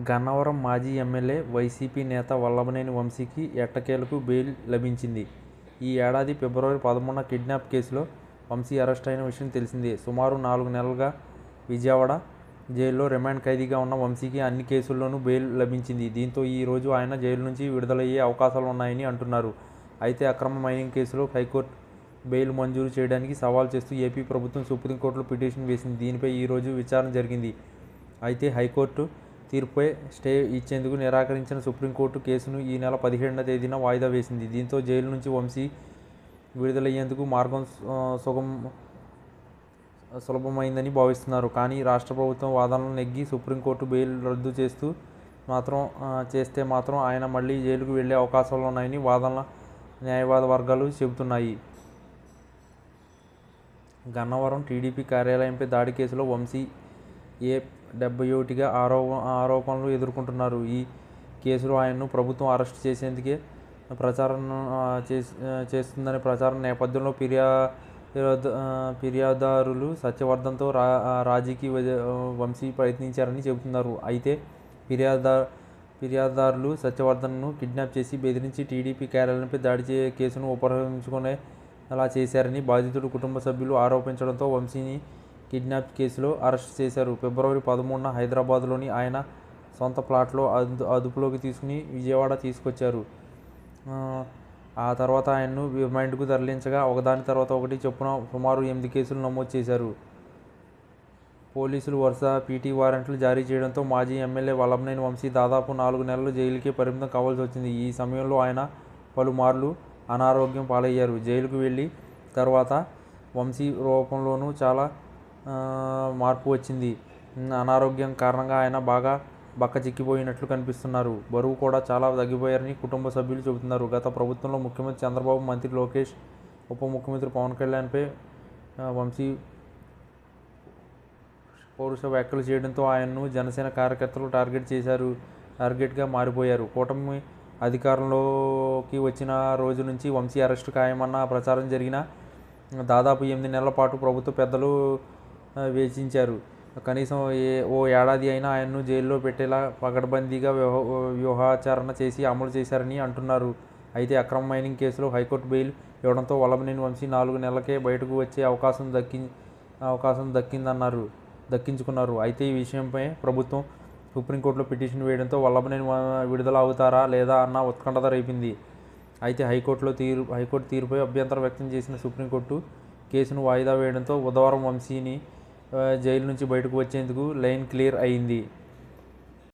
గన్నవరం మాజీ MLA, YCP నేత వల్లభనేని వంశీకి ఎట్టకేలకు బెయిల్ లభించింది. ఈ ఏడాది ఫిబ్రవరి 13న కిడ్నాప్ కేసులో వంశీ అరెస్ట్ అయిన విషయం తెలిసిందే. సుమారు 4 నెలలుగా విజయవాడ జైల్లో రిమాండ్ ఖైదీగా ఉన్న వంశీకి అన్ని కేసుల్లోనూ బెయిల్ లభించింది. దీంతో ఈ రోజు ఆయన జైలు నుంచి విడుదలయ్యే అవకాశాలున్నాయని అంటున్నారు. అయితే అక్రమ మైనింగ్ కేసులో హైకోర్టు బెయిల్ మంజూరు చేయడానికి సవాల్ చేస్తూ ఏపీ ప్రభుత్వం సుప్రీంకోర్టులో పిటిషన్ వేసింది. దీనిపై ఈ రోజు విచారణ జరిగింది. అయితే హైకోర్టు తీర్పుపై స్టే ఇచ్చేందుకు నిరాకరించిన సుప్రీంకోర్టు కేసును ఈ నెల 17వ తేదీన వాయిదా వేసింది. దీంతో జైలు నుంచి వంశీ విడుదలయ్యేందుకు మార్గం సులభమైందని భావిస్తున్నారు. కానీ రాష్ట్ర ప్రభుత్వం వాదనలు నెగ్గి సుప్రీంకోర్టు బెయిల్ రద్దు చేస్తే మాత్రం ఆయన మళ్లీ జైలుకు వెళ్లే అవకాశాలున్నాయని న్యాయవాద వర్గాలు చెబుతున్నాయి. గన్నవరం టీడీపీ కార్యాలయంపై దాడి కేసులో వంశీ 71గా ఆరోపణలు ఎదుర్కొంటున్నారు. ఈ కేసులో ఆయన్ను ప్రభుత్వం అరెస్టు చేసేందుకే ప్రచారం చేస్తుందనే ప్రచారం నేపథ్యంలో ఫిర్యాదుదారులు సత్యవర్ధన్తో రాజీకి వంశీ ప్రయత్నించారని చెబుతున్నారు. అయితే ఫిర్యాదుదారులు సత్యవర్ధన్ను కిడ్నాప్ చేసి బెదిరించి టీడీపీ కార్యాలయంపై దాడి కేసును ఉపయోగించుకునేలా చేశారని బాధితుడి కుటుంబ సభ్యులు ఆరోపించడంతో వంశీని కిడ్నాప్ కేసులో అరెస్టు చేశారు. ఫిబ్రవరి 13న హైదరాబాద్లోని ఆయన సొంత ప్లాట్లో అదుపులోకి తీసుకుని విజయవాడ తీసుకొచ్చారు. ఆ తర్వాత ఆయన్ను రిమాండ్కు తరలించగా ఒకదాని తర్వాత ఒకటి చొప్పున సుమారు 8 కేసులు నమోదు చేశారు. పోలీసులు వరుస పీటీ వారెంట్లు జారీ చేయడంతో మాజీ ఎమ్మెల్యే వల్లభనేని వంశీ దాదాపు 4 నెలలు జైలుకే పరిమితం కావాల్సి వచ్చింది. ఈ సమయంలో ఆయన పలుమార్లు అనారోగ్యం పాలయ్యారు. జైలుకు వెళ్లి తర్వాత వంశీ రూపంలోనూ చాలా మార్పు వచ్చింది. అనారోగ్యం కారణంగా ఆయన బాగా బక్కచిక్కిపోయినట్లు కనిపిస్తున్నారు. బరువు కూడా చాలా తగ్గిపోయారని కుటుంబ సభ్యులు చెబుతున్నారు. గత ప్రభుత్వంలో ముఖ్యమంత్రి చంద్రబాబు, మంత్రి లోకేష్, ఉప ముఖ్యమంత్రి పవన్ కళ్యాణ్పై వంశీ పౌరుష వ్యాఖ్యలు చేయడంతో ఆయన్ను జనసేన కార్యకర్తలు టార్గెట్గా మారిపోయారు. కూటమి అధికారంలోకి వచ్చిన రోజు నుంచి వంశీ అరెస్టు ఖాయమన్న ప్రచారం జరిగినా దాదాపు 8 నెలల పాటు ప్రభుత్వ పెద్దలు వేచించారు. కనీసం ఓ ఏడాది అయినా ఆయన్ను జైల్లో పెట్టేలా పకడ్బందీగా వ్యూహాచరణ చేసి అమలు చేశారని అంటున్నారు. అయితే అక్రమ మైనింగ్ కేసులో హైకోర్టు బెయిల్ ఇవ్వడంతో వల్లభనేని వంశీ 4 నెలలకే బయటకు వచ్చే అవకాశం దక్కించుకున్నారు. అయితే ఈ విషయంపై ప్రభుత్వం సుప్రీంకోర్టులో పిటిషన్ వేయడంతో వల్లభనేని విడుదల అవుతారా లేదా అన్న ఉత్కంఠత రేపింది. అయితే హైకోర్టు తీర్పుపై అభ్యంతరం వ్యక్తం చేసిన సుప్రీంకోర్టు కేసును వాయిదా వేయడంతో బుధవారం వంశీని జైలు నుంచి బయటకు వచ్చేందుకు లైన్ క్లియర్ అయింది.